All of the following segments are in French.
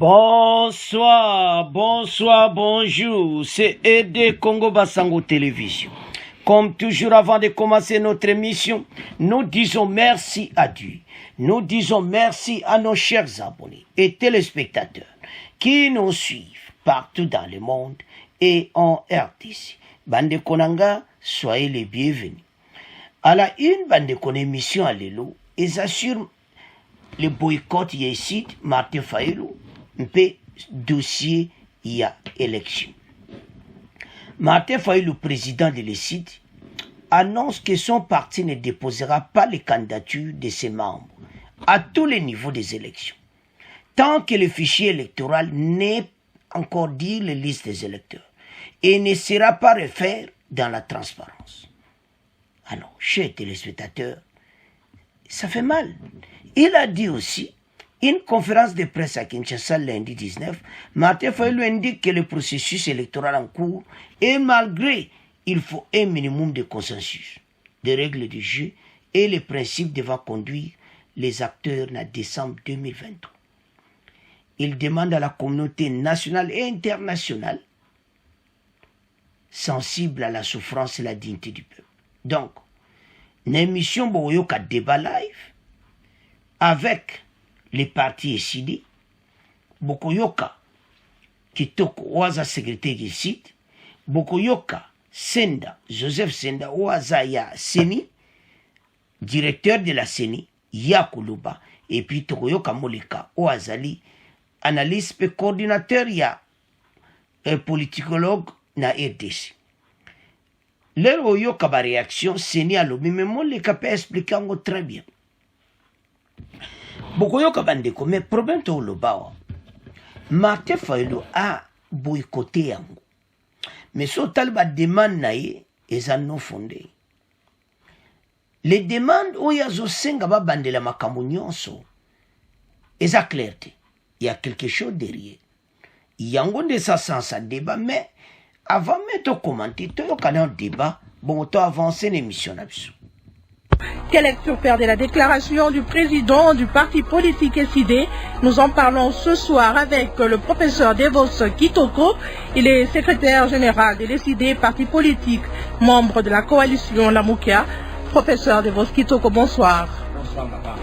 Bonsoir, bonjour, c'est Aidé Congo Basango Télévision. Comme toujours avant de commencer notre émission, nous disons merci à Dieu. Nous disons merci à nos chers abonnés et téléspectateurs qui nous suivent partout dans le monde et en RDC. Bande Konanga, soyez les bienvenus. À la une, Bande Kon émission à l'élo, ils assurent le boycott ici, Martin Fayulu, un peu dossier, il y a élection. Martin Fayulu, président de l'ECID, annonce que son parti ne déposera pas les candidatures de ses membres à tous les niveaux des élections, tant que le fichier électoral n'est encore dit les listes des électeurs et ne sera pas refait dans la transparence. Alors, chers téléspectateurs, ça fait mal. Il a dit aussi, une conférence de presse à Kinshasa lundi 19, Martin Fayulu indique que le processus électoral en cours est malgré, il faut un minimum de consensus, des règles du jeu et les principes devant conduire les acteurs en décembre 2023. Il demande à la communauté nationale et internationale sensible à la souffrance et la dignité du peuple. Donc, une émission Boyoka débat live avec les partis décidés, Bokoyoka Kitoko Waza secrétaire du site, Bokoyoka Senda, Joseph Senda Waza ya Seni, directeur de la Seni, Yakuluba, et puis Tokoyoka Molika Oazali, analyste et coordinateur ya politicologue na RDC. Leur Oyoka ba réaction, Seni alobi, mais Molika peut expliquer très bien. Bokoyoka bandeko, mais problème to lobawa. Martin Fayulu a boycotté yango. Mais so talba demande naye, eza non fondé. Les demandes oyazo senga ba bandela makambo nyonso, eza clarté. Il y a quelque chose derrière. Yango de sa sens à débat, mais avant de commenter, to yokana débat, bon to avancer l'émission là-dessus. Quelle lecture faire de la déclaration du président du parti politique SID? Nous en parlons ce soir avec le professeur Devos Kitoko. Il est secrétaire général de l'SID, parti politique, membre de la coalition Lamoukia. Professeur Devos Kitoko, bonsoir. Bonsoir, madame.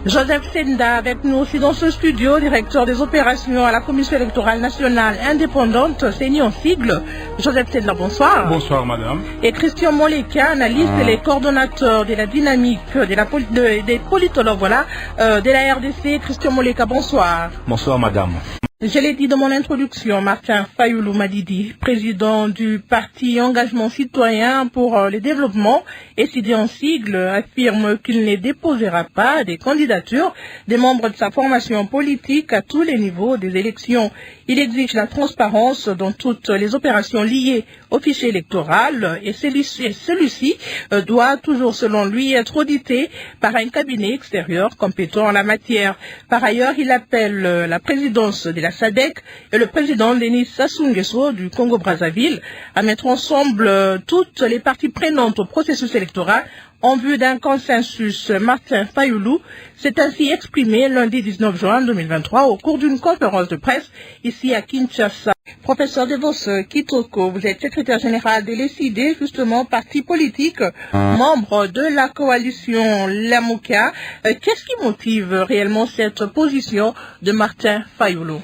Joseph Senda avec nous aussi dans ce studio, directeur des opérations à la Commission électorale nationale indépendante, CENI en sigle. Joseph Senda, bonsoir. Bonsoir, madame. Et Christian Moleka, analyste et coordonnateur de la dynamique des politologues, voilà, de la RDC. Christian Moleka, bonsoir. Bonsoir, madame. Je l'ai dit dans mon introduction, Martin Fayulu Madidi, président du parti Engagement Citoyen pour le Développement, SID en sigle, affirme qu'il ne déposera pas des candidatures des membres de sa formation politique à tous les niveaux des élections. Il exige la transparence dans toutes les opérations liées au fichier électoral et celui-ci doit toujours, selon lui, être audité par un cabinet extérieur compétent en la matière. Par ailleurs, il appelle la présidence de la SADC et le président Denis Sassou Nguesso du Congo-Brazzaville à mettre ensemble toutes les parties prenantes au processus électoral en vue d'un consensus. Martin Fayulu s'est ainsi exprimé lundi 19 juin 2023 au cours d'une conférence de presse ici à Kinshasa. Professeur Devos Kitoko, vous êtes secrétaire général de l'SID, justement parti politique, membre de la coalition Lamoukia. Qu'est-ce qui motive réellement cette position de Martin Fayulu?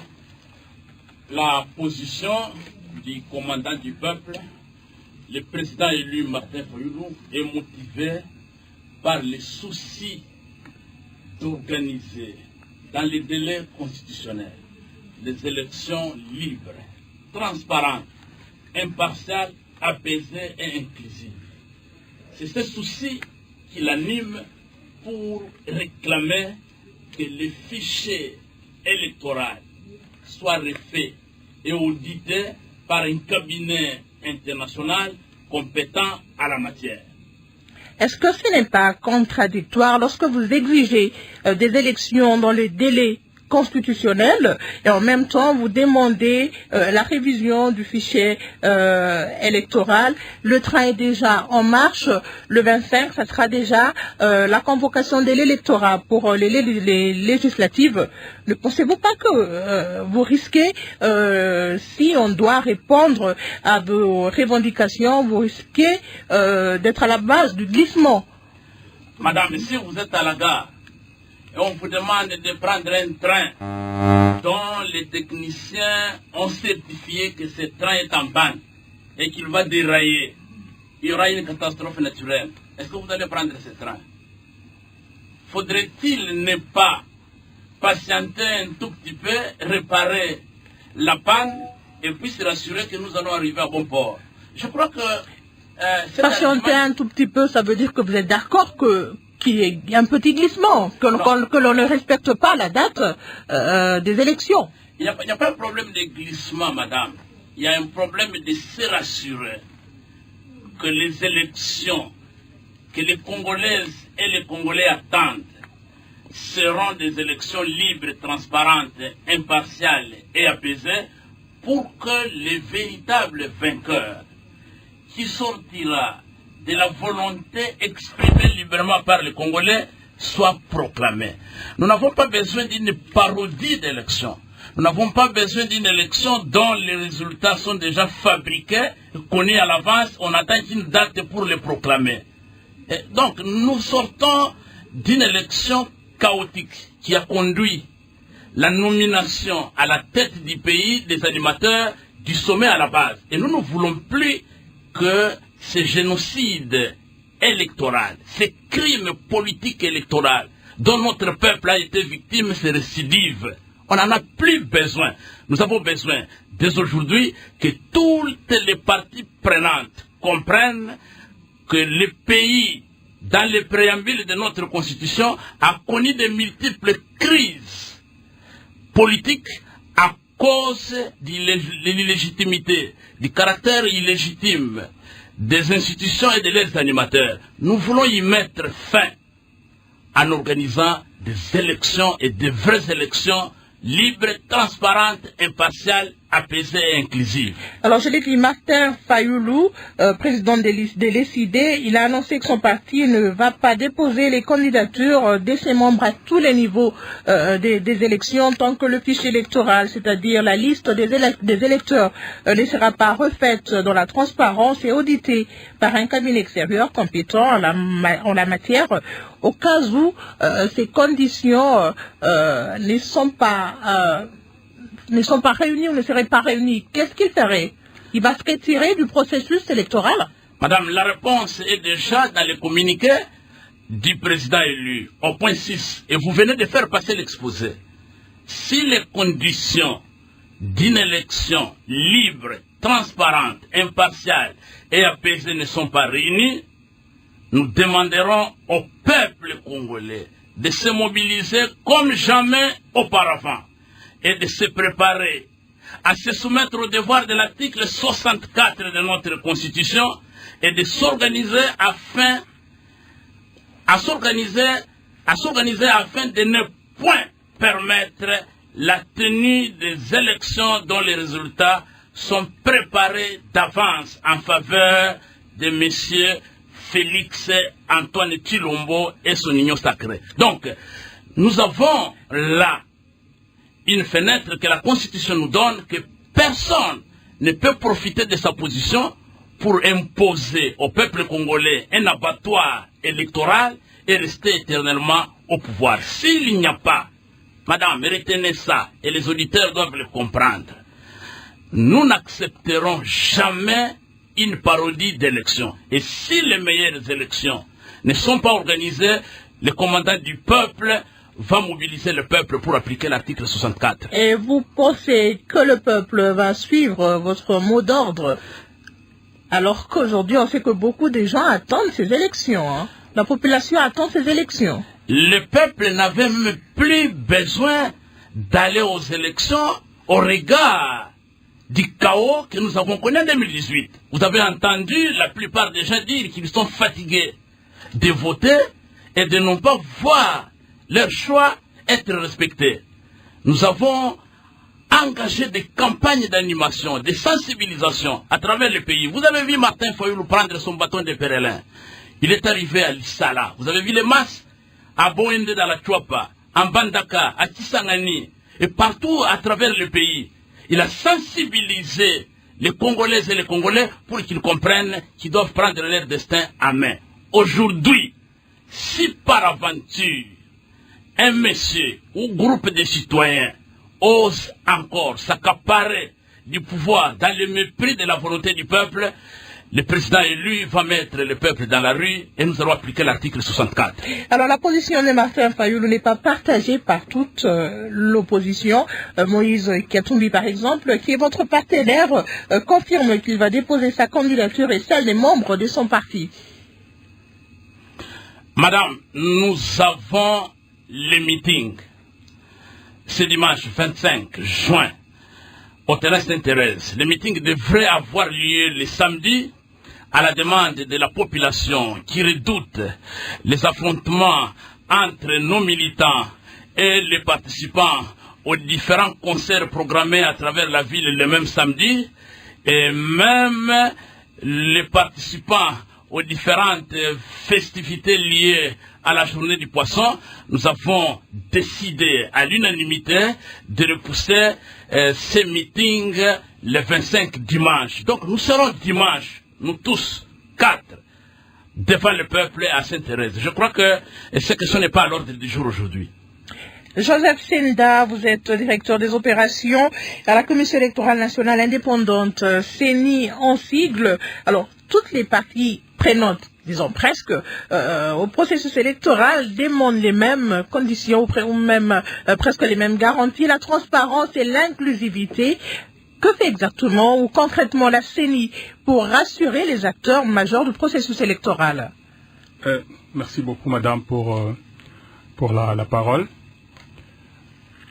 La position du commandant du peuple, le président élu Martin Fayulu, est motivé par le souci d'organiser dans les délais constitutionnels les élections libres, transparentes, impartiales, apaisées et inclusives. C'est ce souci qui l'anime pour réclamer que le fichier électoral soit refait et audité par un cabinet international compétent à la matière. Est-ce que ce n'est pas contradictoire lorsque vous exigez des élections dans les délais constitutionnel et en même temps vous demandez la révision du fichier électoral. Le train est déjà en marche. Le 25, ça sera déjà la convocation de l'électorat pour les législatives. Ne pensez-vous pas que vous risquez, si on doit répondre à vos revendications, vous risquez d'être à la base du glissement? Madame, si vous êtes à la gare et on vous demande de prendre un train dont les techniciens ont certifié que ce train est en panne et qu'il va dérailler, il y aura une catastrophe naturelle, est-ce que vous allez prendre ce train? Faudrait-il ne pas patienter un tout petit peu, réparer la panne et puis se rassurer que nous allons arriver à bon port? Je crois que... patienter un tout petit peu, ça veut dire que vous êtes d'accord qu'il y ait un petit glissement, que l'on ne respecte pas la date des élections. Il n'y a pas un problème de glissement, madame. Il y a un problème de se rassurer que les élections que les Congolaises et les Congolais attendent seront des élections libres, transparentes, impartiales et apaisées pour que les véritables vainqueurs qui sortira de la volonté exprimée librement par les Congolais soit proclamé. Nous n'avons pas besoin d'une parodie d'élection. Nous n'avons pas besoin d'une élection dont les résultats sont déjà fabriqués, connus à l'avance. On attend une date pour les proclamer. Et donc, nous sortons d'une élection chaotique qui a conduit la nomination à la tête du pays des animateurs du sommet à la base. Et nous ne voulons plus que ce génocide électoral, ces crimes politiques électoraux dont notre peuple a été victime se récidivent. On n'en a plus besoin. Nous avons besoin, dès aujourd'hui, que toutes les parties prenantes comprennent que le pays, dans le préambule de notre Constitution, a connu de multiples crises politiques à cause de l'illégitimité, du caractère illégitime des institutions et de leurs animateurs. Nous voulons y mettre fin en organisant des élections et de vraies élections libres, transparentes, impartiales, apaisées et inclusives. Alors je l'ai dit, Martin Fayoulou, président de l'ECID, il a annoncé que son parti ne va pas déposer les candidatures de ses membres à tous les niveaux des élections tant que le fichier électoral, c'est-à-dire la liste des électeurs, ne sera pas refaite dans la transparence et auditée par un cabinet extérieur compétent en la matière, au cas où ces conditions ne sont pas réunis ou ne seraient pas réunis. Qu'est-ce qu'il ferait? Il va se retirer du processus électoral? Madame, la réponse est déjà dans le communiqué du président élu, au point 6, et vous venez de faire passer l'exposé. Si les conditions d'une élection libre, transparente, impartiale et apaisée ne sont pas réunies, nous demanderons au peuple congolais de se mobiliser comme jamais auparavant et de se préparer à se soumettre au devoir de l'article 64 de notre Constitution et de s'organiser afin de ne point permettre la tenue des élections dont les résultats sont préparés d'avance en faveur de M. Félix Antoine Tshilombo et son union sacrée. Donc, nous avons là une fenêtre que la Constitution nous donne, que personne ne peut profiter de sa position pour imposer au peuple congolais un abattoir électoral et rester éternellement au pouvoir. S'il n'y a pas, madame, retenez ça, et les auditeurs doivent le comprendre, nous n'accepterons jamais une parodie d'élection. Et si les meilleures élections ne sont pas organisées, le commandant du peuple va mobiliser le peuple pour appliquer l'article 64. Et vous pensez que le peuple va suivre votre mot d'ordre, alors qu'aujourd'hui on sait que beaucoup de gens attendent ces élections, hein? La population attend ces élections. Le peuple n'avait même plus besoin d'aller aux élections au regard du chaos que nous avons connu en 2018. Vous avez entendu la plupart des gens dire qu'ils sont fatigués de voter et de ne pas voir leur choix être respecté. Nous avons engagé des campagnes d'animation, de sensibilisation à travers le pays. Vous avez vu Martin Fayoulou prendre son bâton de pèlerin. Il est arrivé à Lissala. Vous avez vu les masses à Boende dans la Chouapa, en Bandaka, à Kisangani, et partout à travers le pays. Il a sensibilisé les Congolaises et les Congolais pour qu'ils comprennent qu'ils doivent prendre leur destin en main. Aujourd'hui, si par aventure, un monsieur ou groupe de citoyens ose encore s'accaparer du pouvoir dans le mépris de la volonté du peuple, le président élu va mettre le peuple dans la rue et nous allons appliquer l'article 64. Alors la position de Martin Fayoulou n'est pas partagée par toute l'opposition. Moïse Katumbi par exemple, qui est votre partenaire, confirme qu'il va déposer sa candidature et celle des membres de son parti. Madame, nous avons les meetings. Ce dimanche 25 juin au terrain Sainte-Thérèse. Les meetings devraient avoir lieu le samedi à la demande de la population qui redoute les affrontements entre nos militants et les participants aux différents concerts programmés à travers la ville le même samedi, et même les participants aux différentes festivités liées à la journée du poisson. Nous avons décidé à l'unanimité de repousser ces meetings le 25 dimanche. Donc nous serons dimanche, nous tous, 4, devant le peuple à Sainte-Thérèse. Je crois que cette question n'est pas à l'ordre du jour aujourd'hui. Joseph Senda, vous êtes directeur des opérations à la Commission électorale nationale indépendante, CENI en sigle. Alors, toutes les parties prenantes, disons presque, au processus électoral demandent les mêmes conditions ou même presque les mêmes garanties, la transparence et l'inclusivité. Que fait exactement ou concrètement la CENI pour rassurer les acteurs majeurs du processus électoral? Merci beaucoup, madame, pour la parole.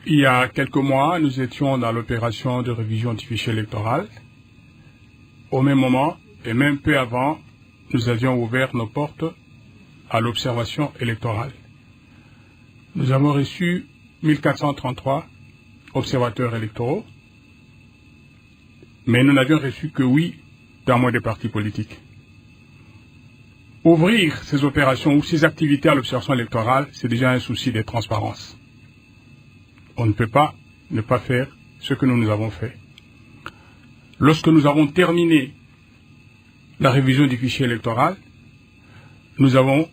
Il y a quelques mois, nous étions dans l'opération de révision du fichier électoral. Au même moment, et même peu avant, nous avions ouvert nos portes à l'observation électorale. Nous avons reçu 1433 observateurs électoraux, mais nous n'avions reçu que 8 dans moins des partis politiques. Ouvrir ces opérations ou ces activités à l'observation électorale, c'est déjà un souci de transparence. On ne peut pas ne pas faire ce que nous avons fait. Lorsque nous avons terminé la révision du fichier électoral, nous avons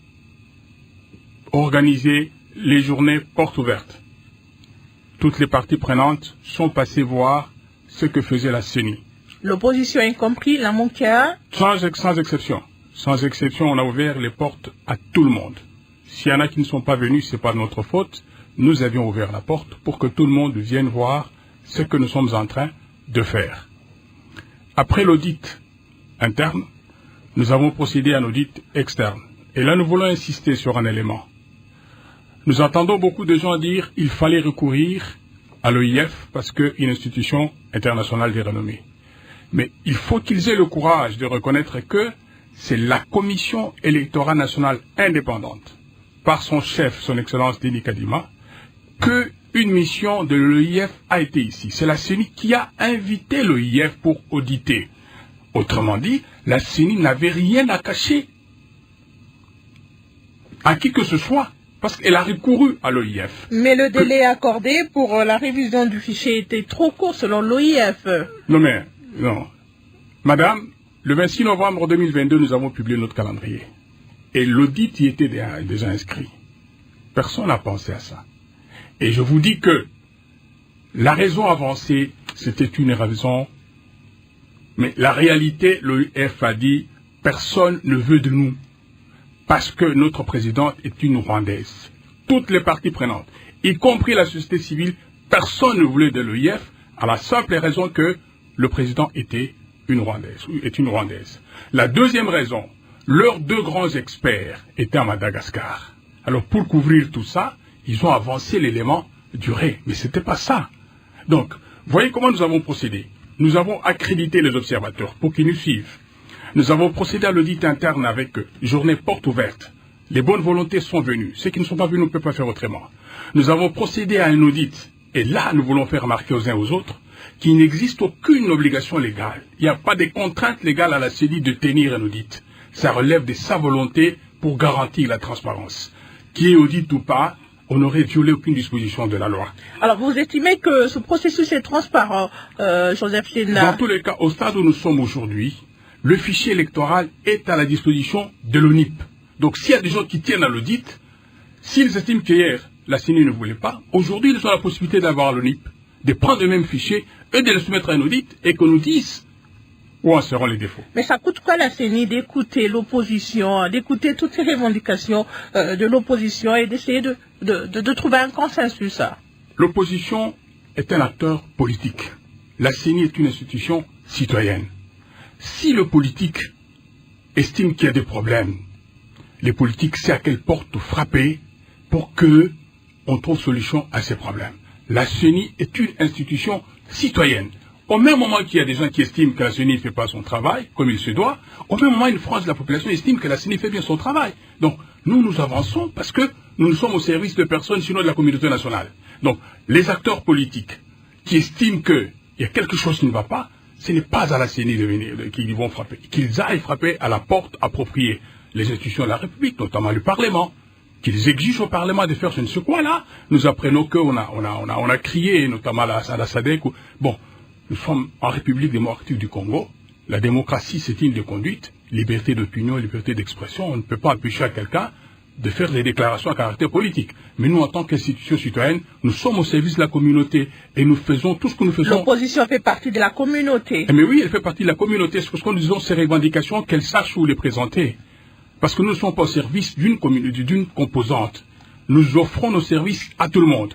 organisé les journées portes ouvertes. Toutes les parties prenantes sont passées voir ce que faisait la CENI. L'opposition y compris, la MONCA? Sans exception. Sans exception, on a ouvert les portes à tout le monde. S'il y en a qui ne sont pas venus, ce n'est pas de notre faute. Nous avions ouvert la porte pour que tout le monde vienne voir ce que nous sommes en train de faire. Après l'audit interne, nous avons procédé à un audit externe. Et là, nous voulons insister sur un élément. Nous entendons beaucoup de gens dire qu'il fallait recourir à l'OIF parce qu'une institution internationale de renommée. Mais il faut qu'ils aient le courage de reconnaître que c'est la Commission électorale nationale indépendante, par son chef, son Excellence Denis Kadima, qu'une mission de l'OIF a été ici. C'est la CENI qui a invité l'OIF pour auditer. Autrement dit, la CENI n'avait rien à cacher à qui que ce soit, parce qu'elle a recouru à l'OIF. Mais le délai accordé pour la révision du fichier était trop court selon l'OIF. Non. Madame, le 26 novembre 2022, nous avons publié notre calendrier. Et l'audit y était déjà inscrit. Personne n'a pensé à ça. Et je vous dis que la raison avancée, c'était une raison. Mais la réalité, l'OIF a dit, personne ne veut de nous. Parce que notre présidente est une Rwandaise. Toutes les parties prenantes, y compris la société civile, personne ne voulait de l'OIF, à la simple raison que le président était une Rwandaise. La deuxième raison, leurs 2 grands experts étaient à Madagascar. Alors pour couvrir tout ça, ils ont avancé l'élément duré. Mais ce n'était pas ça. Donc, voyez comment nous avons procédé. Nous avons accrédité les observateurs pour qu'ils nous suivent. Nous avons procédé à l'audit interne avec journée porte ouverte. Les bonnes volontés sont venues. Ceux qui ne sont pas venus ne peuvent pas faire autrement. Nous avons procédé à un audit Et là, nous voulons faire remarquer aux uns aux autres qu'il n'existe aucune obligation légale. Il n'y a pas de contrainte légale à la CENI de tenir un audit. Ça relève de sa volonté pour garantir la transparence. Qui est audit ou pas, on n'aurait violé aucune disposition de la loi. Alors, vous estimez que ce processus est transparent, Joseph Chenda? Dans tous les cas, au stade où nous sommes aujourd'hui, le fichier électoral est à la disposition de l'ONIP. Donc, s'il y a des gens qui tiennent à l'audit, s'ils estiment qu'hier, la CENI ne voulait pas, aujourd'hui, ils ont la possibilité d'avoir l'ONIP, de prendre le même fichier et de le soumettre à un audit et qu'on nous dise où en seront les défauts. Mais ça coûte quoi la CENI d'écouter l'opposition, d'écouter toutes ces revendications de l'opposition et d'essayer de trouver un consensus? L'opposition est un acteur politique. La CENI est une institution citoyenne. Si le politique estime qu'il y a des problèmes, les politiques savent à quelle porte frapper pour que on trouve solution à ces problèmes. La CENI est une institution citoyenne. Au même moment qu'il y a des gens qui estiment que la CENI ne fait pas son travail comme il se doit, au même moment une frange de la population estime que la CENI fait bien son travail. Donc nous avançons parce que nous sommes au service de personnes, sinon de la communauté nationale. Donc les acteurs politiques qui estiment qu'il y a quelque chose qui ne va pas, ce n'est pas à la CENI de venir qu'ils vont frapper. Qu'ils aillent frapper à la porte appropriée. Les institutions de la République, notamment le Parlement, qu'ils exigent au Parlement de faire je ne sais quoi là. Nous apprenons qu'on a crié, notamment à la SADC. Bon, nous sommes en République démocratique du Congo. La démocratie, c'est une des conduites. Liberté d'opinion, liberté d'expression. On ne peut pas empêcher à quelqu'un de faire des déclarations à caractère politique. Mais nous, en tant qu'institution citoyenne, nous sommes au service de la communauté et nous faisons tout ce que nous faisons. L'opposition fait partie de la communauté. Mais oui, elle fait partie de la communauté. C'est parce que nous disons ces revendications, qu'elle sache où les présenter. Parce que nous ne sommes pas au service d'une communauté, d'une composante. Nous offrons nos services à tout le monde.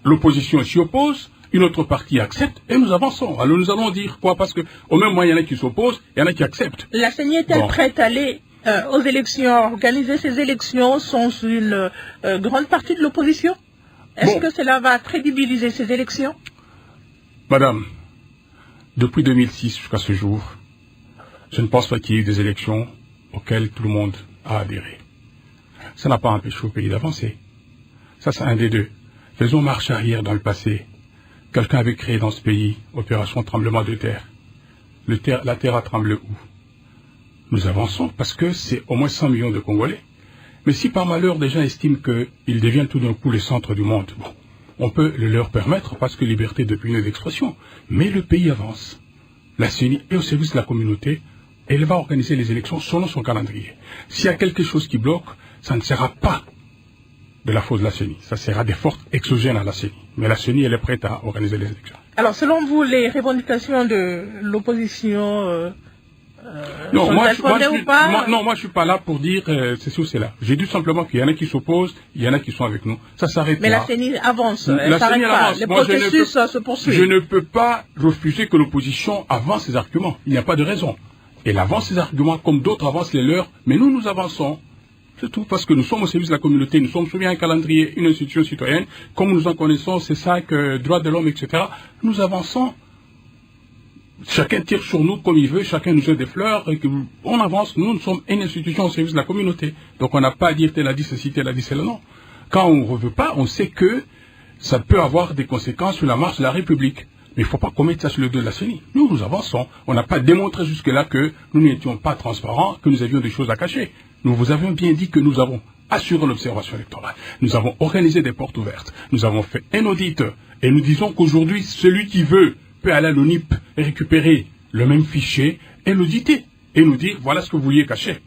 L'opposition s'y oppose, une autre partie accepte et nous avançons. Alors nous allons dire quoi? Parce qu'au même moment, il y en a qui s'opposent, il y en a qui acceptent. La CENI est-elle prête à aller aux élections, organiser ces élections sans une grande partie de l'opposition? Est-ce que cela va crédibiliser ces élections? Madame, depuis 2006 jusqu'à ce jour, je ne pense pas qu'il y ait eu des élections auxquelles tout le monde a adhéré. Ça n'a pas empêché au pays d'avancer. Ça, c'est un des deux. Faisons marche arrière dans le passé. Quelqu'un avait créé dans ce pays opération tremblement de terre. La terre a tremblé où? Nous avançons parce que c'est au moins 100 millions de Congolais. Mais si par malheur des gens estiment qu'ils deviennent tout d'un coup le centre du monde, bon, on peut le leur permettre parce que liberté d'opinion et d'expression. Mais le pays avance. La CENI est au service de la communauté. Elle va organiser les élections selon son calendrier. S'il y a quelque chose qui bloque, ça ne sera pas de la faute de la CENI. Ça sera des forces exogènes à la CENI. Mais la CENI, elle est prête à organiser les élections. Alors, selon vous, les revendications de l'opposition non, moi, je suis pas là pour dire ceci ou cela. J'ai dit simplement qu'il y en a qui s'opposent, il y en a qui sont avec nous. Ça s'arrête là. Mais la CENI avance, elle s'arrête pas. Le processus se poursuit. Je ne peux pas refuser que l'opposition avance ses arguments. Il n'y a pas de raison. Elle avance ses arguments comme d'autres avancent les leurs, mais nous avançons. C'est tout, parce que nous sommes au service de la communauté, nous sommes soumis à un calendrier, une institution citoyenne, comme nous en connaissons, c'est ça que droits de l'homme, etc. Nous avançons. Chacun tire sur nous comme il veut, chacun nous jette des fleurs, et on avance. Nous sommes une institution au service de la communauté. Donc on n'a pas à dire tel a dit ceci, tel a dit cela, non. Quand on ne veut pas, on sait que ça peut avoir des conséquences sur la marche de la République. Mais il ne faut pas commettre ça sur le dos de la CENI. Nous avançons. On n'a pas démontré jusque-là que nous n'étions pas transparents, que nous avions des choses à cacher. Nous vous avions bien dit que nous avons assuré l'observation électorale. Nous avons organisé des portes ouvertes. Nous avons fait un audit. Et nous disons qu'aujourd'hui, celui qui veut peut aller à l'ONIP et récupérer le même fichier et l'auditer. Et nous dire, voilà ce que vous vouliez cacher.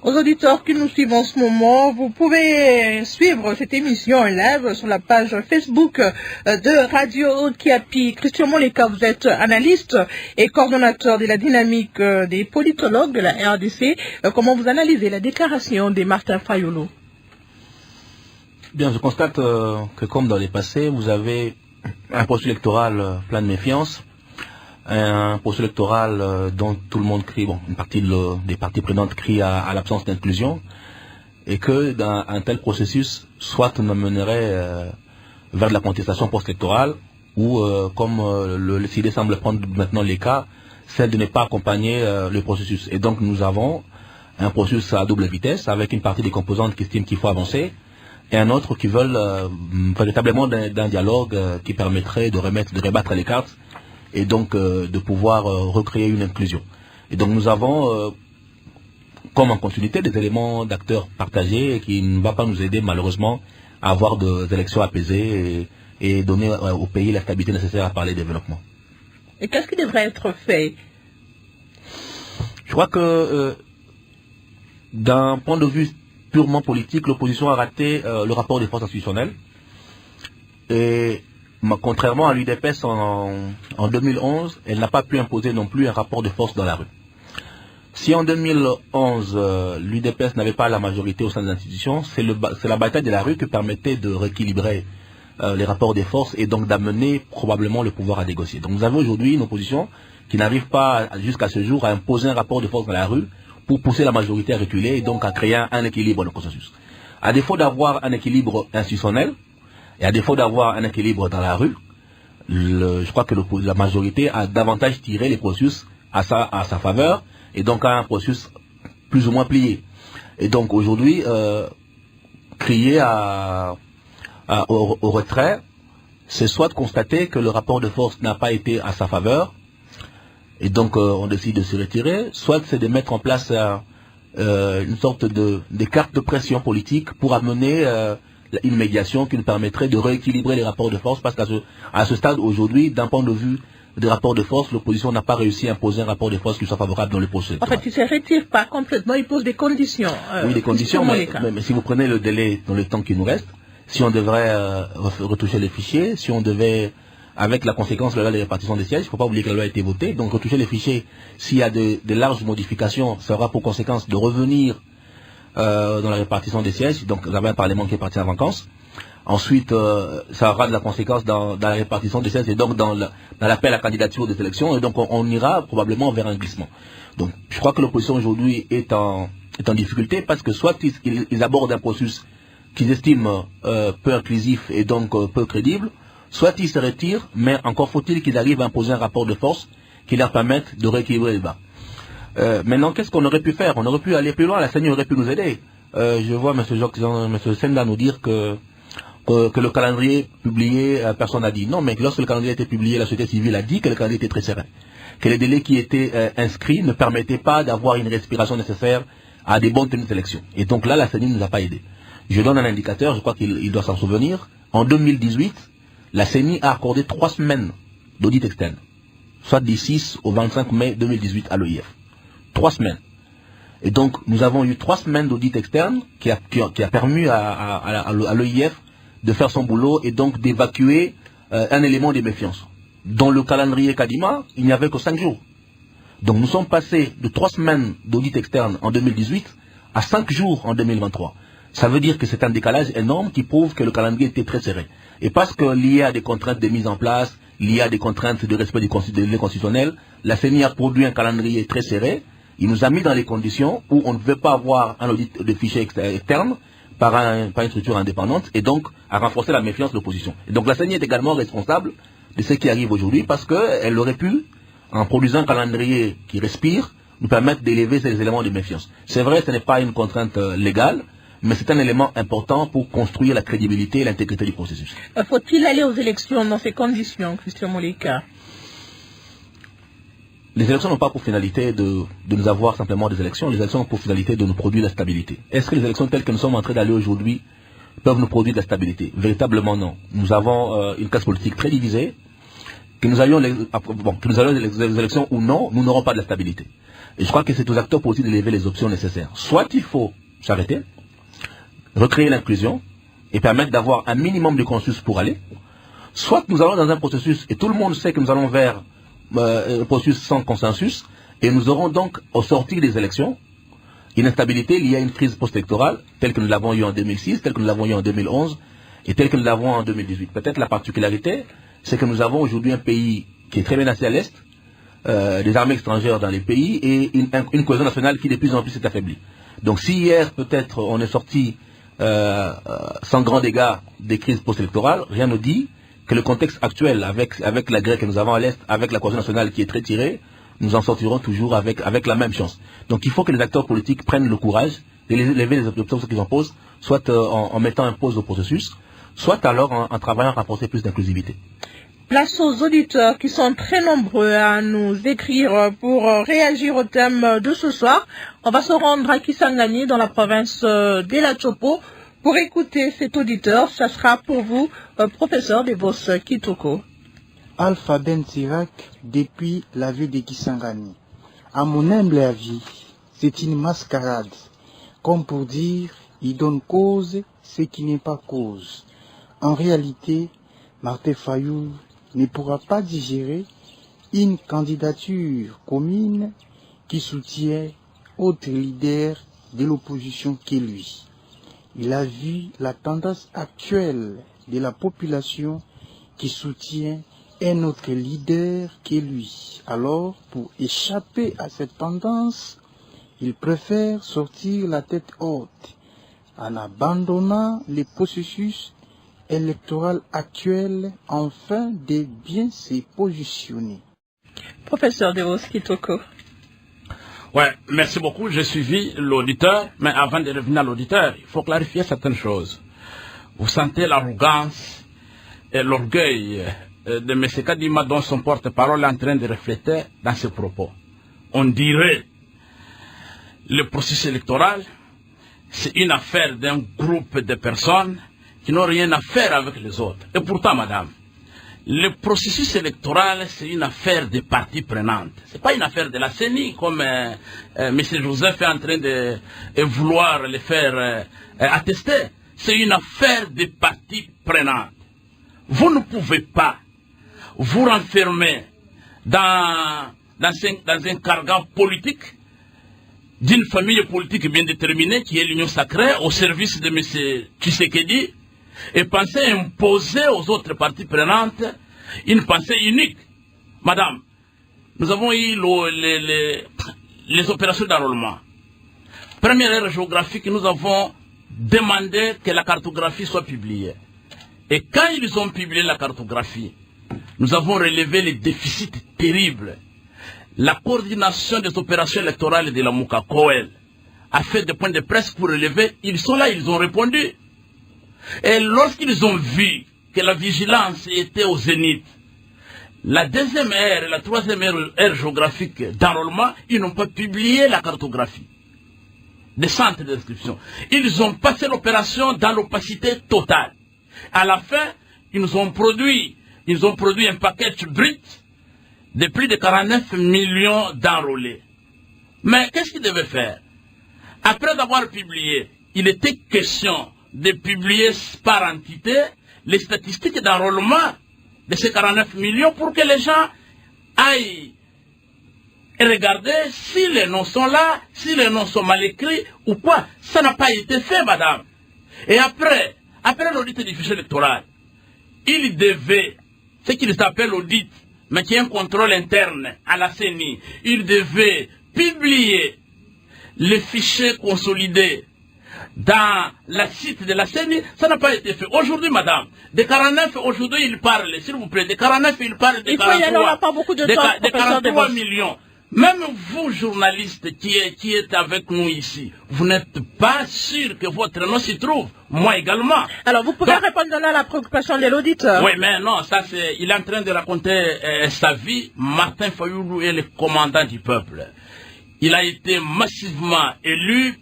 Aux auditeurs qui nous suivent en ce moment, vous pouvez suivre cette émission en live sur la page Facebook de Radio Okapi. Christian Moleka, vous êtes analyste et coordonnateur de la dynamique des politologues de la RDC. Comment vous analysez la déclaration de Martin Fayulu? Bien, je constate que comme dans les passés, vous avez un processus électoral plein de méfiance. Un processus électoral dont tout le monde crie, bon, une partie des parties prenantes crie à l'absence d'inclusion, et que dans un tel processus, soit nous mènerait vers de la contestation post-électorale, ou comme le CID semble prendre maintenant les cas, celle de ne pas accompagner le processus. Et donc nous avons un processus à double vitesse, avec une partie des composantes qui estiment qu'il faut avancer, et un autre qui veulent véritablement d'un dialogue qui permettrait de rebattre les cartes et donc de pouvoir recréer une inclusion. Et donc nous avons, comme en continuité, des éléments d'acteurs partagés qui ne vont pas nous aider malheureusement à avoir des élections apaisées et donner au pays la stabilité nécessaire à parler de développement. Et qu'est-ce qui devrait être fait? Je crois que d'un point de vue purement politique, l'opposition a raté le rapport des forces institutionnelles. Et contrairement à l'UDPS en 2011, elle n'a pas pu imposer non plus un rapport de force dans la rue. Si en 2011, l'UDPS n'avait pas la majorité au sein des institutions, c'est la bataille de la rue qui permettait de rééquilibrer les rapports des forces et donc d'amener probablement le pouvoir à négocier. Donc nous avons aujourd'hui une opposition qui n'arrive pas jusqu'à ce jour à imposer un rapport de force dans la rue pour pousser la majorité à reculer et donc à créer un équilibre dans le consensus. À défaut d'avoir un équilibre institutionnel et à défaut d'avoir un équilibre dans la rue, je crois que la majorité a davantage tiré les processus à sa faveur et donc à un processus plus ou moins plié. Et donc aujourd'hui, crier au retrait, c'est soit de constater que le rapport de force n'a pas été à sa faveur, et donc on décide de se retirer, soit c'est de mettre en place une sorte de carte de pression politique pour amener une médiation qui nous permettrait de rééquilibrer les rapports de force, parce qu'à ce stade aujourd'hui, d'un point de vue des rapports de force, l'opposition n'a pas réussi à imposer un rapport de force qui soit favorable dans le processus. En fait, il ne se retire pas complètement, il pose des conditions. Oui, des conditions, mais si vous prenez le délai dans le temps qui nous reste, si on devrait retoucher les fichiers, si on devait, avec la conséquence de la loi de répartition des sièges, il ne faut pas oublier que la loi a été votée, donc retoucher les fichiers, s'il y a de larges modifications, ça aura pour conséquence de revenir dans la répartition des sièges, donc vous avez un Parlement qui est parti en vacances. Ensuite, ça aura de la conséquence dans la répartition des sièges et donc dans l'appel à candidature des élections, et donc on ira probablement vers un glissement. Donc je crois que l'opposition aujourd'hui est en difficulté parce que soit ils abordent un processus qu'ils estiment peu inclusif et donc peu crédible, soit ils se retirent, mais encore faut-il qu'ils arrivent à imposer un rapport de force qui leur permette de rééquilibrer les débats. Maintenant, qu'est-ce qu'on aurait pu faire? On aurait pu aller plus loin, la CENI aurait pu nous aider. Je vois M. Senda nous dire que le calendrier publié, personne n'a dit. Non, mais lorsque le calendrier a été publié, la société civile a dit que le calendrier était très serein. Que les délais qui étaient inscrits ne permettaient pas d'avoir une respiration nécessaire à des bonnes tenues d'élection. Et donc là, la CENI ne nous a pas aidés. Je donne un indicateur, je crois qu'il doit s'en souvenir. En 2018, la CENI a accordé 3 semaines d'audit externe, soit du 6 au 25 mai 2018 à l'OIF. 3 semaines. Et donc, nous avons eu 3 semaines d'audit externe qui a permis à l'OIF de faire son boulot et donc d'évacuer un élément de méfiance. Dans le calendrier Kadima, il n'y avait que 5 jours. Donc, nous sommes passés de 3 semaines d'audit externe en 2018 à 5 jours en 2023. Ça veut dire que c'est un décalage énorme qui prouve que le calendrier était très serré. Et parce que lié à des contraintes de mise en place, lié à des contraintes de respect des constitutionnels, la CENI a produit un calendrier très serré. Il nous a mis dans les conditions où on ne veut pas avoir un audit de fichiers externe par une structure indépendante et donc à renforcer la méfiance de l'opposition. Et donc la CENI est également responsable de ce qui arrive aujourd'hui parce qu'elle aurait pu, en produisant un calendrier qui respire, nous permettre d'élever ces éléments de méfiance. C'est vrai, ce n'est pas une contrainte légale, mais c'est un élément important pour construire la crédibilité et l'intégrité du processus. Faut-il aller aux élections dans ces conditions, Christian Moleka? Les élections n'ont pas pour finalité de nous avoir simplement des élections, les élections ont pour finalité de nous produire la stabilité. Est-ce que les élections telles que nous sommes en train d'aller aujourd'hui peuvent nous produire de la stabilité? Véritablement non. Nous avons une classe politique très divisée, que nous ayons les élections ou non, nous n'aurons pas de la stabilité. Et je crois que c'est aux acteurs politiques d'élever les options nécessaires. Soit il faut s'arrêter, recréer l'inclusion et permettre d'avoir un minimum de consensus pour aller, soit nous allons dans un processus et tout le monde sait que nous allons vers un processus sans consensus et nous aurons donc au sortir des élections une instabilité liée à une crise post-électorale telle que nous l'avons eu en 2006, telle que nous l'avons eu en 2011 et telle que nous l'avons en 2018. Peut-être la particularité, c'est que nous avons aujourd'hui un pays qui est très menacé à l'Est, des armées étrangères dans les pays et une cohésion nationale qui de plus en plus s'est affaiblie. Donc si hier peut-être on est sorti sans grand dégâts des crises post-électorales, rien ne dit que le contexte actuel, avec la guerre que nous avons à l'Est, avec la cohésion nationale qui est très tirée, nous en sortirons toujours avec la même chance. Donc il faut que les acteurs politiques prennent le courage d'élever les options qu'ils en posent soit en mettant un pause au processus, soit alors en travaillant à apporter plus d'inclusivité. Place aux auditeurs qui sont très nombreux à nous écrire pour réagir au thème de ce soir. On va se rendre à Kisangani dans la province d'Ela Chopo pour écouter cet auditeur. Ça sera pour vous, professeur Devos Kitoko. Alpha Ben Sirac depuis la ville de Kisangani. À mon humble avis, c'est une mascarade, comme pour dire il donne cause ce qui n'est pas cause. En réalité, Martin Fayoulou ne pourra pas digérer une candidature commune qui soutient autre leader de l'opposition que lui. Il a vu la tendance actuelle de la population qui soutient un autre leader que lui. Alors, pour échapper à cette tendance, il préfère sortir la tête haute en abandonnant les processus électoral actuel afin de bien se positionner. Professeur Devos Kitoko. Ouais, merci beaucoup. J'ai suivi l'auditeur, mais avant de revenir à l'auditeur, il faut clarifier certaines choses. Vous sentez l'arrogance et l'orgueil de M. Kadima dont son porte-parole est en train de refléter dans ses propos. On dirait le processus électoral, c'est une affaire d'un groupe de personnes qui n'ont rien à faire avec les autres. Et pourtant, madame, le processus électoral, c'est une affaire des parties prenantes. Ce n'est pas une affaire de la CENI, comme M. Joseph est en train de vouloir le faire attester. C'est une affaire des parties prenantes. Vous ne pouvez pas vous renfermer dans un carcan politique d'une famille politique bien déterminée qui est l'Union sacrée au service de M. Tshisekedi et penser imposer aux autres parties prenantes une pensée unique. Madame, nous avons eu les opérations d'enrôlement. Première ère géographique, nous avons demandé que la cartographie soit publiée. Et quand ils ont publié la cartographie, nous avons relevé les déficits terribles. La coordination des opérations électorales de la Mouka-Koel a fait des points de presse pour relever. Ils sont là, ils ont répondu. Et lorsqu'ils ont vu que la vigilance était au zénith, la deuxième ère et la troisième ère géographique d'enrôlement, ils n'ont pas publié la cartographie des centres d'inscription. Ils ont passé l'opération dans l'opacité totale. À la fin, ils ont produit un package brut de plus de 49 millions d'enrôlés. Mais qu'est-ce qu'ils devaient faire? Après avoir publié, il était question de publier par entité les statistiques d'enrôlement de ces 49 millions pour que les gens aillent regarder si les noms sont là, si les noms sont mal écrits ou quoi. Ça n'a pas été fait, madame. Et après l'audit du fichier électoral, il devait, ce qu'ils appellent l'audit, mais qui est un contrôle interne à la CENI, il devait publier les fichiers consolidés dans la site de la CENI. Ça n'a pas été fait. Aujourd'hui, madame, des 49, aujourd'hui, il parle, s'il vous plaît, des 49, il parle des 43, on n'a pas beaucoup de temps, des 43 millions. Même vous, journalistes qui êtes avec nous ici, vous n'êtes pas sûr que votre nom s'y trouve. Moi également. Alors, vous pouvez répondre à la préoccupation de l'auditeur. Oui, mais non, ça c'est... Il est en train de raconter sa vie. Martin Fayoulou est le commandant du peuple. Il a été massivement élu,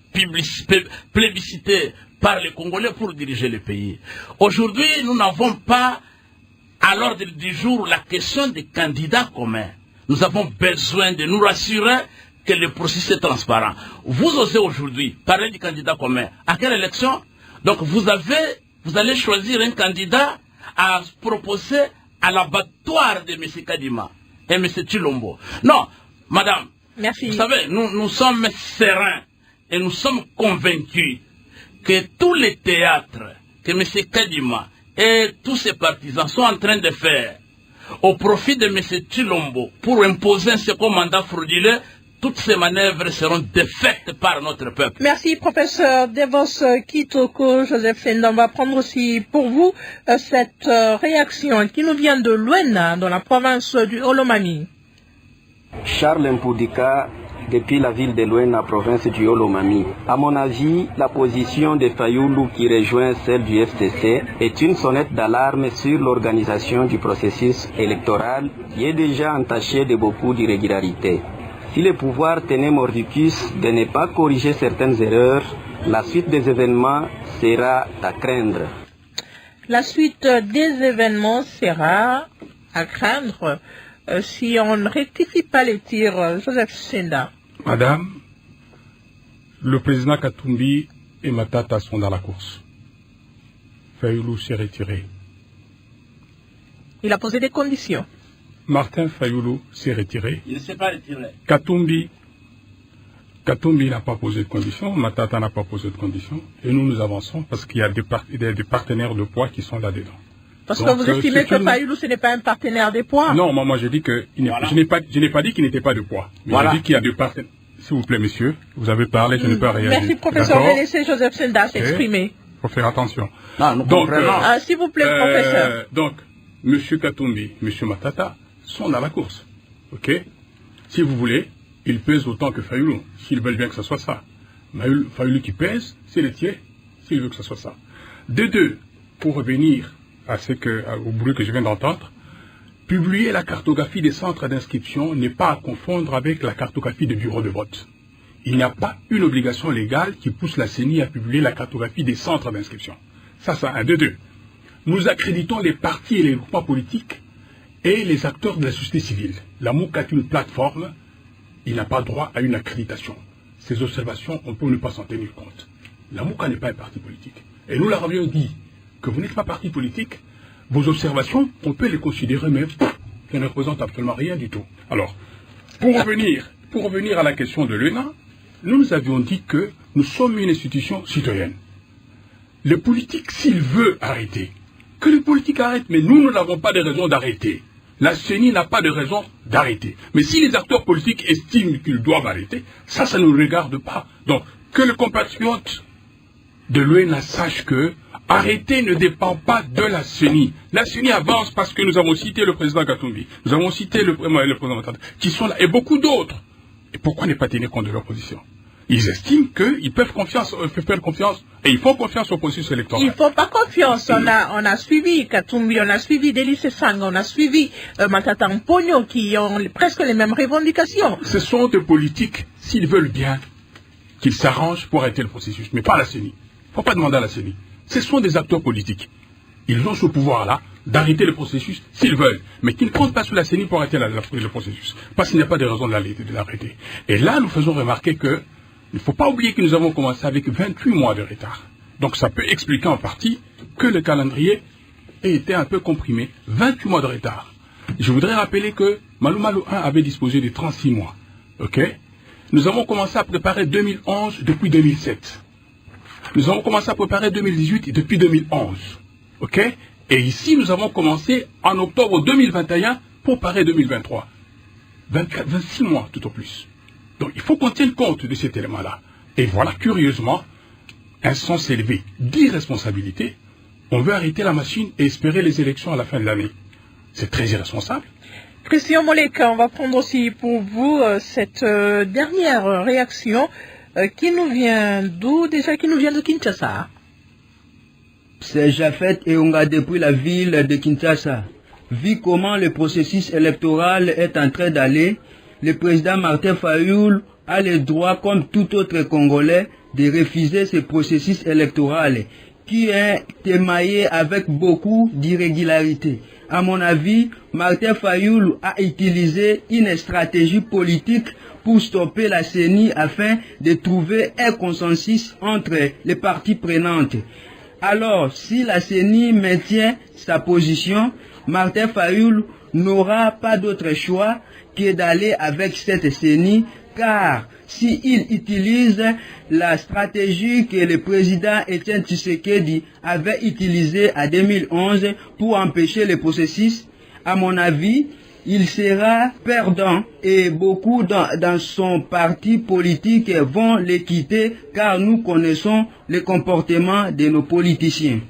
plébiscité par les Congolais pour diriger le pays. Aujourd'hui, nous n'avons pas à l'ordre du jour la question des candidats communs. Nous avons besoin de nous rassurer que le processus est transparent. Vous osez aujourd'hui parler du candidat commun. À quelle élection? Donc vous allez choisir un candidat à proposer à l'abattoir de M. Kadima et M. Chilombo. Non, madame, merci. Vous savez, nous sommes sereins et nous sommes convaincus que tous les théâtres que M. Kadima et tous ses partisans sont en train de faire au profit de M. Chilombo pour imposer un second mandat frauduleux, toutes ces manœuvres seront défaites par notre peuple. Merci, professeur Devos Kitoko. Joseph Senda, on va prendre aussi pour vous cette réaction qui nous vient de Luena, dans la province du Olomami. Charles Mpoudika, depuis la ville de Luena, province du Olomami. À mon avis, la position de Fayoulou qui rejoint celle du FCC est une sonnette d'alarme sur l'organisation du processus électoral qui est déjà entaché de beaucoup d'irrégularités. Si le pouvoir tenait mordicus de ne pas corriger certaines erreurs, la suite des événements sera à craindre. La suite des événements sera à craindre si on ne rectifie pas les tirs. Joseph Senda. Madame, le président Katumbi et Matata sont dans la course. Fayoulou s'est retiré. Il a posé des conditions. Martin Fayoulou s'est retiré. Il ne s'est pas retiré. Katumbi n'a pas posé de conditions, Matata n'a pas posé de conditions, et nous avançons parce qu'il y a des partenaires de poids qui sont là-dedans. Parce que vous estimez que Fayoulou, ce n'est pas un partenaire de poids? Non, moi je dis que je n'ai pas dit qu'il n'était pas de poids. Mais je dis qu'il y a des partenaires. S'il vous plaît, monsieur, vous avez parlé, je ne peux pas réagir. Merci, professeur. Je vais laisser Joseph Senda s'exprimer. Il faut faire attention. Donc, s'il vous plaît, professeur. Donc, monsieur Katumbi, monsieur Matata sont dans la course. Ok? Si vous voulez, ils pèsent autant que Fayoulou, s'ils veulent bien que ce soit ça. Fayoulou qui pèse, c'est le tiers, s'il veut que ce soit ça. De deux, pour revenir au bruit que je viens d'entendre, publier la cartographie des centres d'inscription n'est pas à confondre avec la cartographie des bureaux de vote. Il n'y a pas une obligation légale qui pousse la CENI à publier la cartographie des centres d'inscription. Ça, c'est un. De deux, nous accréditons les partis et les groupements politiques et les acteurs de la société civile. La MOUC est une plateforme, il n'a pas droit à une accréditation. Ces observations, on peut ne pas s'en tenir compte. La MOUCA n'est pas un parti politique. Et nous leur avions dit que vous n'êtes pas parti politique, vos observations, on peut les considérer même qu'elles ne représentent absolument rien du tout. Alors, pour revenir à la question de l'ENA, nous avions dit que nous sommes une institution citoyenne. Le politique, s'il veut arrêter, que le politique arrête, mais nous n'avons pas de raison d'arrêter. La CENI n'a pas de raison d'arrêter. Mais si les acteurs politiques estiment qu'ils doivent arrêter, ça ne nous regarde pas. Donc, que le compatriote de l'ONA sache que arrêter ne dépend pas de la CENI. La CENI avance parce que nous avons cité le président Katumbi, nous avons cité le président Matata, qui sont là, et beaucoup d'autres. Et pourquoi ne pas tenir compte de leur position? Ils estiment qu'ils peuvent faire confiance, et ils font confiance au processus électoral. Ils ne font pas confiance. On a suivi Katumbi, on a suivi Délice Sang, on a suivi Matata Mpogno, qui ont presque les mêmes revendications. Ce sont des politiques, s'ils veulent bien, qu'ils s'arrangent pour arrêter le processus, mais pas la CENI. Il ne faut pas demander à la CENI. Ce sont des acteurs politiques. Ils ont ce pouvoir-là d'arrêter le processus s'ils veulent, mais qu'ils ne comptent pas sur la CENI pour arrêter le processus, parce qu'il n'y a pas de raison de l'arrêter. Et là, nous faisons remarquer que il ne faut pas oublier que nous avons commencé avec 28 mois de retard. Donc ça peut expliquer en partie que le calendrier ait été un peu comprimé. 28 mois de retard. Je voudrais rappeler que Malou Malou 1 avait disposé de 36 mois. Ok? Nous avons commencé à préparer 2011 depuis 2007. Nous avons commencé à préparer 2018 depuis 2011. Ok? Et ici, nous avons commencé en octobre 2021 pour préparer 2023. 26 mois tout au plus. Donc il faut qu'on tienne compte de cet élément-là. Et voilà, curieusement, un sens élevé d'irresponsabilité. On veut arrêter la machine et espérer les élections à la fin de l'année. C'est très irresponsable. Christian Moleka, on va prendre aussi pour vous cette dernière réaction qui nous vient d'où déjà? Qui nous vient de Kinshasa. C'est Jafet Eonga depuis la ville de Kinshasa. Vu comment le processus électoral est en train d'aller, le président Martin Fayoulou a le droit, comme tout autre Congolais, de refuser ce processus électoral qui est émaillé avec beaucoup d'irrégularités. À mon avis, Martin Fayoulou a utilisé une stratégie politique pour stopper la CENI afin de trouver un consensus entre les parties prenantes. Alors, si la CENI maintient sa position, Martin Fayoulou n'aura pas d'autre choix que d'aller avec cette CENI, car s'il utilise la stratégie que le président Etienne Tshisekedi avait utilisée en 2011 pour empêcher le processus, à mon avis, il sera perdant et beaucoup dans son parti politique vont le quitter car nous connaissons le comportement de nos politiciens.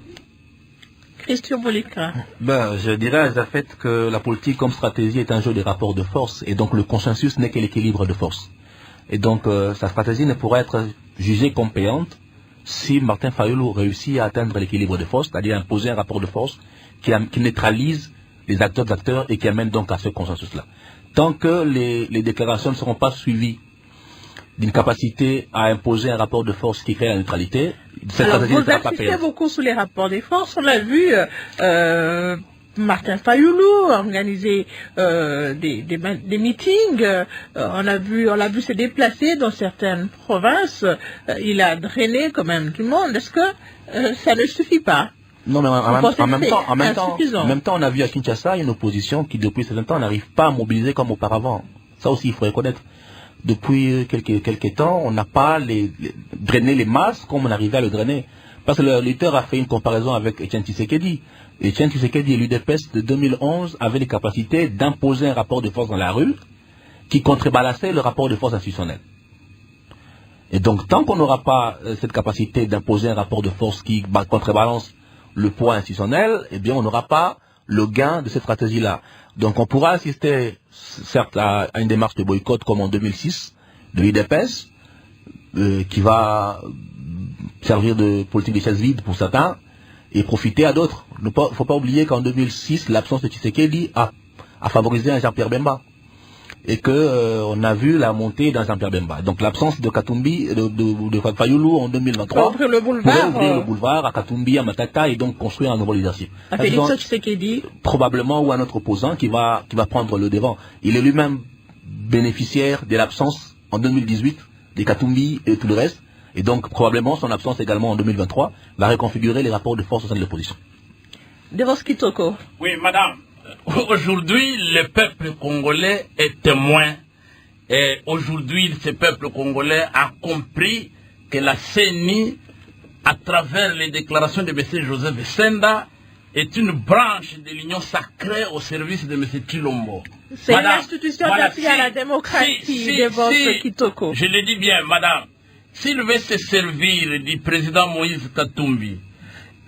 Christian Moleka. Je dirais à Zafet que la politique comme stratégie est un jeu des rapports de force et donc le consensus n'est que l'équilibre de force. Et donc, sa stratégie ne pourrait être jugée comme payante si Martin Fayulu réussit à atteindre l'équilibre de force, c'est-à-dire imposer un rapport de force qui neutralise les acteurs et qui amène donc à ce consensus-là. Tant que les déclarations ne seront pas suivies d'une capacité à imposer un rapport de force qui crée la neutralité, cette stratégie ne sera pas payante. Vous insistez beaucoup sur les rapports des forces. On a vu Martin Fayulu organiser des meetings. On l'a vu se déplacer dans certaines provinces. Il a drainé quand même du monde. Est-ce que ça ne suffit pas? Non, mais en même temps, on a vu à Kinshasa une opposition qui, depuis certains temps, n'arrive pas à mobiliser comme auparavant. Ça aussi, il faut reconnaître. Depuis quelques temps, on n'a pas drainé les masses comme on arrivait à le drainer. Parce que le leader a fait une comparaison avec Etienne Tshisekedi. Etienne Tshisekedi et l'UDPS de 2011 avaient les capacités d'imposer un rapport de force dans la rue qui contrebalançait le rapport de force institutionnel. Et donc, tant qu'on n'aura pas cette capacité d'imposer un rapport de force qui contrebalance le poids institutionnel, eh bien, on n'aura pas le gain de cette stratégie-là. Donc, on pourra assister, certes, à une démarche de boycott comme en 2006 de l'UDPS, qui va servir de politique des chaises vides pour certains et profiter à d'autres. Il ne faut pas oublier qu'en 2006, l'absence de Tshisekedi a favorisé un Jean-Pierre Bemba. Et on a vu la montée d'un Jean-Pierre Bemba. Donc l'absence de Katumbi, de Fayulu en 2023, ouvrir le boulevard à Katumbi, à Matata, et donc construire un nouveau leadership. À Félix Tshisekedi. Probablement, ou un autre opposant qui va prendre le devant. Il est lui-même bénéficiaire de l'absence en 2018 des Katumbi et tout le reste. Et donc probablement son absence également en 2023 va reconfigurer les rapports de force au sein de l'opposition. Devos Kitoko. Oui, madame. Aujourd'hui, le peuple congolais est témoin. Et aujourd'hui, ce peuple congolais a compris que la CENI, à travers les déclarations de M. Joseph Senda, est une branche de l'union sacrée au service de M. Tshilombo. C'est une institution d'appui à la démocratie, Devos Kitoko. Je le dis bien, madame. S'il veut se servir du président Moïse Katumbi,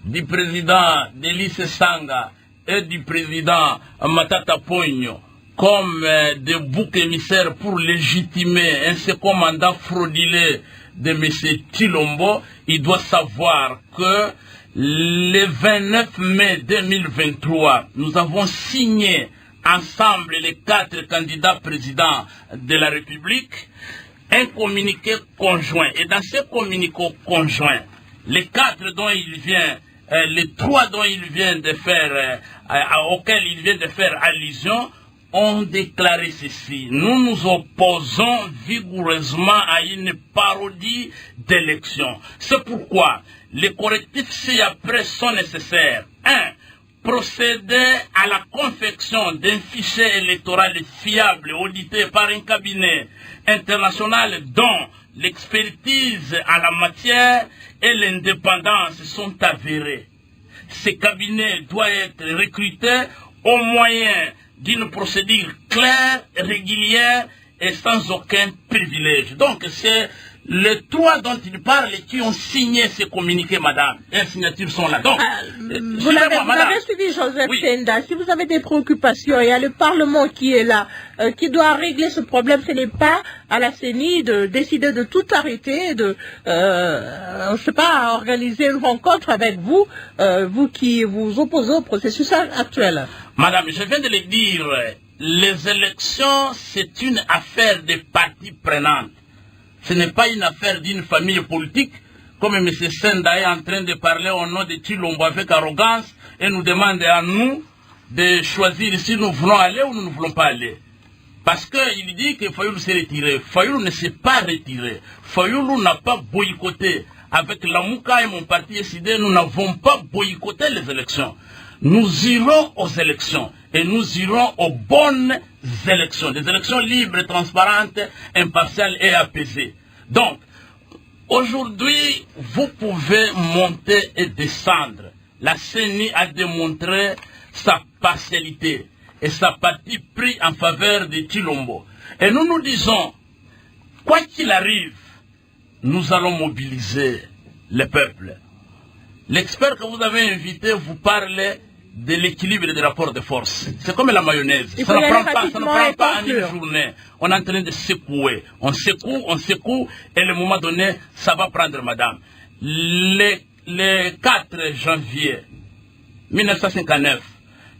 du président Delis Sanga, et du président Matata Pogno comme des boucs émissaires pour légitimer un second mandat frauduleux de M. Tshilombo, il doit savoir que le 29 mai 2023, nous avons signé ensemble les 4 candidats présidents de la République un communiqué conjoint. Et dans ce communiqué conjoint, les 4 dont il vient, les 3 dont il vient de faire, auxquels il vient de faire allusion, ont déclaré ceci. Nous nous opposons vigoureusement à une parodie d'élection. C'est pourquoi les correctifs ci-après sont nécessaires. 1. Procéder à la confection d'un fichier électoral fiable, audité par un cabinet international dont l'expertise à la matière et l'indépendance sont avérées. Ce cabinet doit être recruté au moyen d'une procédure claire, régulière et sans aucun privilège. Donc c'est les 3 dont il parle qui ont signé ces communiqués, madame. Les signatures sont là. Donc, vous avez suivi Joseph Senda. Si vous avez des préoccupations, il y a le Parlement qui est là, qui doit régler ce problème. Ce n'est pas à la CENI de décider de tout arrêter, je sais pas, organiser une rencontre avec vous, vous qui vous opposez au processus actuel. Madame, je viens de le dire, les élections, c'est une affaire des parties prenantes. Ce n'est pas une affaire d'une famille politique, comme M. Senda est en train de parler au nom de Tshilombo avec arrogance et nous demande à nous de choisir si nous voulons aller ou nous ne voulons pas aller. Parce qu'il dit que Fayulu s'est retiré. Fayulu ne s'est pas retiré. Fayulu n'a pas boycotté. Avec Lamouka et mon parti SID, nous n'avons pas boycotté les élections. Nous irons aux élections et nous irons aux bonnes élections, des élections libres, transparentes, impartiales et apaisées. Donc, aujourd'hui, vous pouvez monter et descendre. La CENI a démontré sa partialité et sa partie pris en faveur de Tshilombo. Et nous nous disons, quoi qu'il arrive, nous allons mobiliser le peuple. L'expert que vous avez invité vous parle de l'équilibre des rapports de force. C'est comme la mayonnaise. Il Ça faut ne y aller prend pas rapidement et en conclure. une journée. On est en train de secouer. On secoue, et à un moment donné, ça va prendre, madame. Le 4 janvier 1959,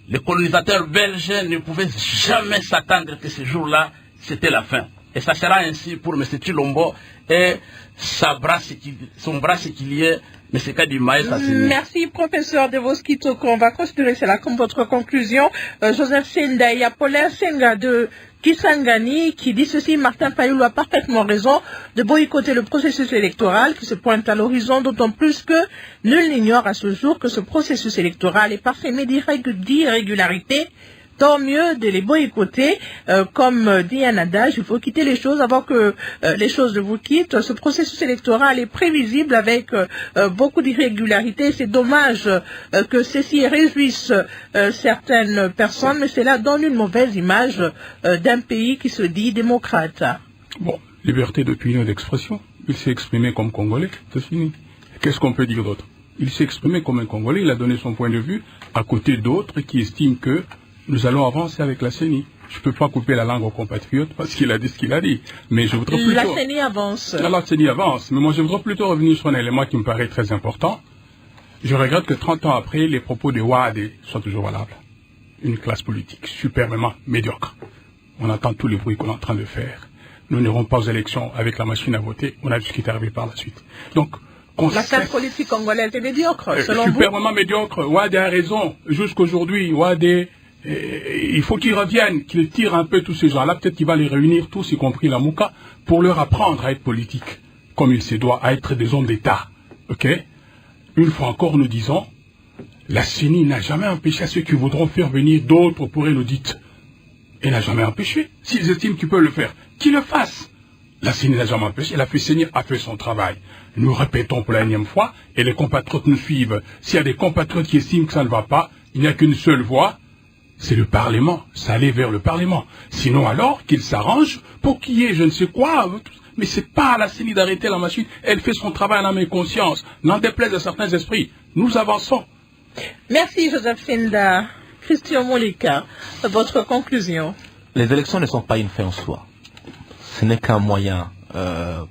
les colonisateurs belges ne pouvaient jamais s'attendre que ce jour-là, c'était la fin. Et ça sera ainsi pour M. Chilombo et son bras séquilier, M. Kadimaï. Merci, professeur Devos Kitoko. On va considérer cela comme votre conclusion. Joseph Senda, il y a Paulin Senga de Kisangani qui dit ceci: Martin Fayulu a parfaitement raison de boycotter le processus électoral qui se pointe à l'horizon, d'autant plus que nul n'ignore à ce jour que ce processus électoral est parsemé d'irrégularités. Tant mieux de les boycotter. Comme dit un adage, il faut quitter les choses avant que les choses ne vous quittent. Ce processus électoral est prévisible avec beaucoup d'irrégularités. C'est dommage que ceci réjouisse certaines personnes, mais cela donne une mauvaise image d'un pays qui se dit démocrate. Bon, liberté d'opinion et d'expression. Il s'est exprimé comme Congolais, c'est fini. Qu'est-ce qu'on peut dire d'autre? Il s'est exprimé comme un Congolais, il a donné son point de vue, à côté d'autres qui estiment que nous allons avancer avec la CENI. Je ne peux pas couper la langue aux compatriotes parce qu'il a dit ce qu'il a dit. Mais je voudrais plutôt... La CENI avance. La CENI avance. Mais moi, je voudrais plutôt revenir sur un élément qui me paraît très important. Je regrette que 30 ans après, les propos de Ouadé soient toujours valables. Une classe politique superbement médiocre. On entend tous les bruits qu'on est en train de faire. Nous n'irons pas aux élections avec la machine à voter. On a vu ce qui est arrivé par la suite. Donc, la classe politique congolaise est médiocre, selon vous? Superbement médiocre. Ouadé a raison. Jusqu'aujourd'hui, Ouadé... il faut qu'il revienne, qu'il tire un peu tous ces gens-là. Peut-être qu'il va les réunir tous, y compris la Mouka, pour leur apprendre à être politique, comme il se doit, à être des hommes d'État. Ok? Une fois encore, nous disons, la CENI n'a jamais empêché à ceux qui voudront faire venir d'autres pour une audit. Elle n'a jamais empêché. S'ils estiment qu'ils peuvent le faire, qu'ils le fassent. La CENI n'a jamais empêché. La CENI a fait son travail. Nous répétons pour la énième fois, et les compatriotes nous suivent. S'il y a des compatriotes qui estiment que ça ne va pas, il n'y a qu'une seule voie. C'est le Parlement, ça allait vers le Parlement. Sinon alors, qu'il s'arrange pour qu'il y ait je ne sais quoi. Mais c'est pas à la CENI d'arrêter la machine. Elle fait son travail en âme et conscience. N'en déplaise à certains esprits. Nous avançons. Merci Joseph Senda. Christian Molika, votre conclusion. Les élections ne sont pas une fin en soi. Ce n'est qu'un moyen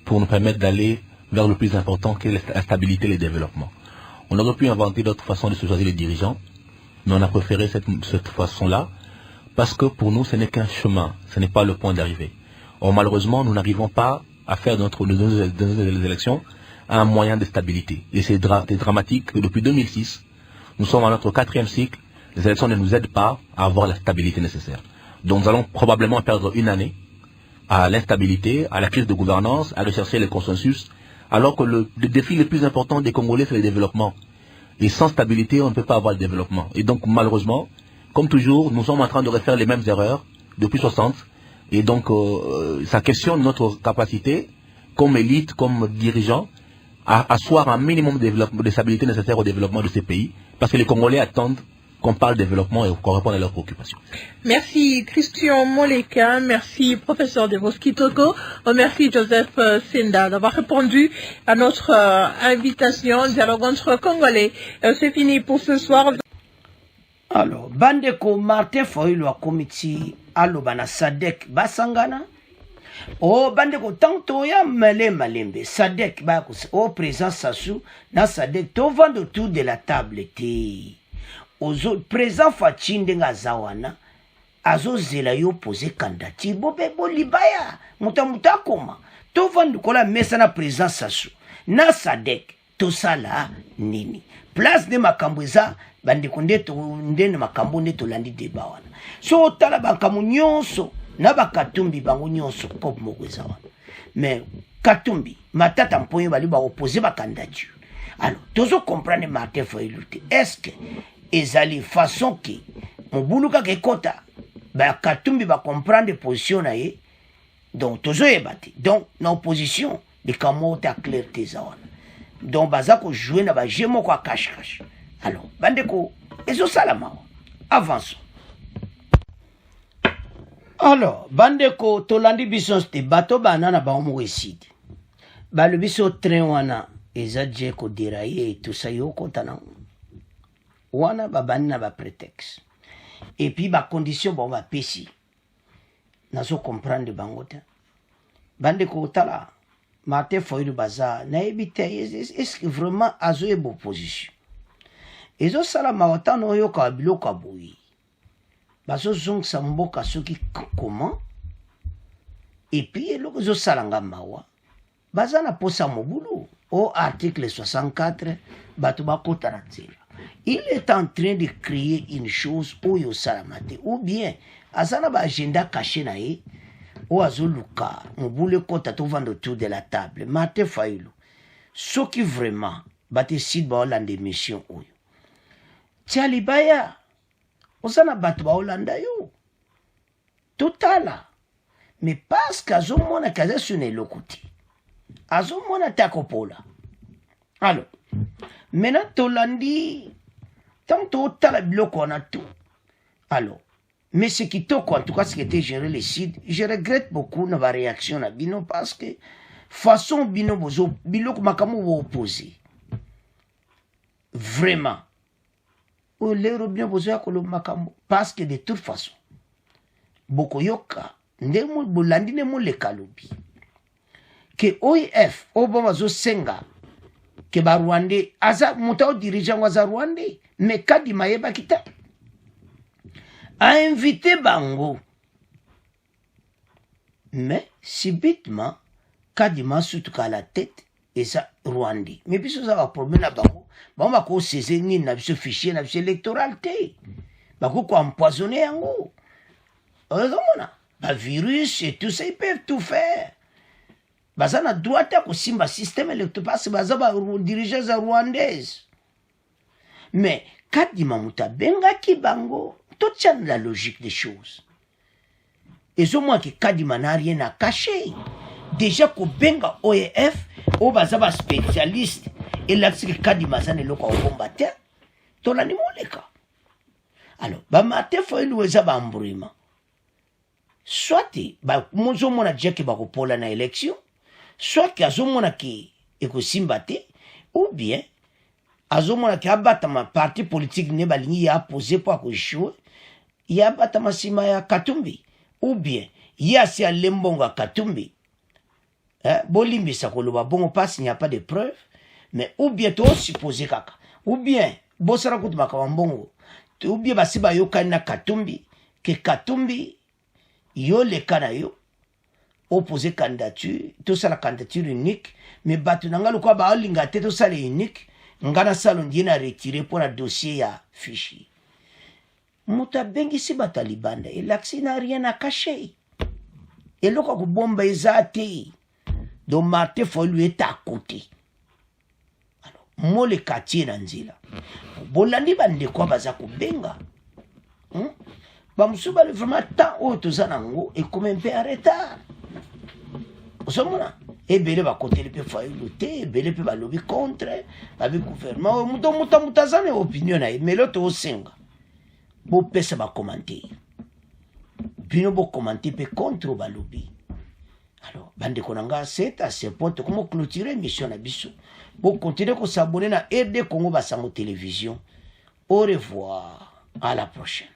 pour nous permettre d'aller vers le plus important qui est la stabilité et le développement. On aurait pu inventer d'autres façons de se choisir les dirigeants. Mais on a préféré cette façon-là parce que pour nous, ce n'est qu'un chemin, ce n'est pas le point d'arrivée. Or, malheureusement, nous n'arrivons pas à faire de nos élections un moyen de stabilité. Et c'est dramatique que depuis 2006, nous sommes à notre 4e cycle, les élections ne nous aident pas à avoir la stabilité nécessaire. Donc nous allons probablement perdre une année à l'instabilité, à la crise de gouvernance, à rechercher les consensus, alors que le défi le plus important des Congolais, c'est le développement. Et sans stabilité, on ne peut pas avoir de développement. Et donc, malheureusement, comme toujours, nous sommes en train de refaire les mêmes erreurs depuis 60. Et donc, ça questionne notre capacité, comme élite, comme dirigeant, à asseoir un minimum de stabilité nécessaire au développement de ces pays. Parce que les Congolais attendent qu'on parle développement et qu'on réponde à leurs préoccupations. Merci Christian Moleka, merci professeur Devos Kitoko, merci Joseph Senda d'avoir répondu à notre invitation dialogue entre Congolais. C'est fini pour ce soir. Alors, Bandeko Martin Fayulu a comité alobana Sadek Basangana. Oh, Bandeko tanto ya malembe Sadek ba au présent Sassou na Sadek to vendre autour de la table té. Ozo présent Fachinde ngazawana azo zela yo poser candidature bobe bolibaya muta koma to vendre kola mesa na présent Sassou na Sadek to sala nini place de makambweza bandeko ndeto ndene makambo ndeto landi deba wana so tala bakamu nyonso na bakatumbi bango nyonso pop mokweza wana mais katumbi matata mponyo bali ba opposer ba candidature alors tozo comprendre Martin Fayulu est-ce que ezali façon que mobuluka ke kota ba katumbi ba comprendre position na ye donc tozo yebati donc na opposition de kamota clair tezawana donc baza ko jouer na ba jemo kwa cache alors bandeko ezo salama avançons. Alors bandeko tolandi biso te bato banana ba omo esidi ba le biso train wana eza je ko dirailler tout ça yo kontana wana babani na ba prétexte et puis ba condition bon ba pesi nazo comprendre bango te bande ko tala Martin Fayulu baza na ebite est-ce que vraiment azo e bo position ezo sala mawatano yo ka biloko aboyi bazo zongisa mboka soki comment et puis eloko ezo sala nga mawa baza na posa mobulu au article 64 bato bakota na nzela. Il est en train de créer une chose oyo salamate ou bien azana ba agenda caché na ye o azoluka mobule kota to vendre autour de la table Martin Fayulu soki vraiment bate sid ba olanda mission oyo Tialibaya osana bato ba olanda yo totala mais parce qu'azomona kaza sune lokuti azomona takopola alors maintenant tolandi tant totala biloko na tout alors mais ce qui toque en tout cas ce qui était géré les sites je regrette beaucoup na réaction na bino parce que façon bino bozo biloko makamu wo opposé vraiment o lero bien bozo ya kolo makamu parce que de toute façon bokoyoka ndemo bolandi ne mo le kalobi que OIF obazo senga que ba Rwandais aza mutao dirigeant wa za Rwandais mais kadi mayeba kita a invité bango mais subitement kadima sutuka la tête et ça Rwandais mais biso ça va problème na bango ba ko saisir ni na biso fichier na biso électoral té ba ko empoisonner yango ozomona ba virus et tout ça ils peuvent tout faire baza na droit ya kosimba système électoral parce que baza ba dirigeants za rwandaise mais kadima muta benga ki bango tout tient la logique des choses et au moins que kadima n'a rien à cacher déjà ko benga OEF o baza ba spécialiste et là c'est que kadima za ne loko combattre to la ni moleka alors ba Martin Fayulu eza ba mbrima soit ba mozo mona jeke ba ko pola na élection soit que azomona ki ekosimba te ou bien azomona ki abata ma parti politique ne balingi ya poser pour ko échouer ya abata masima ya Katumbi ou bien ya si alembonga Katumbi bolimbisa koloba bongo passe il n'y a pas de preuve mais ou bien to supposer kaka ou bien bosara kutuma ka mbongo ou bien basiba yoka na Katumbi que Katumbi yo le kana yo opposé candidature tout ça la candidature unique mais batu nangalo kwa ba olinga te tout ça le unique ngana salon dina retirer pour la dossier ya fichier muta bengi si batalibanda et l'accès n'a rien à cacher et le ko bomba ezati donc Martin Fayulu est à côté alors mo le quartier na nzila bolandi bande kwa baza ko benga bamusuba le vraiment temps o tozana ngo et comme un peu en retard osomona ebele ba côté le pe Fayulu te ebele pe ba lobby contre avec gouvernement mutazane opinion na mais l'autre osenga bo pesa ba commenter bino bo commenter pe contre ba lobby alors bande konanga c'est à ce point comment clôturer mission na biso bo continuer ko s'abonner na RD Congo Basango télévision au revoir à la prochaine.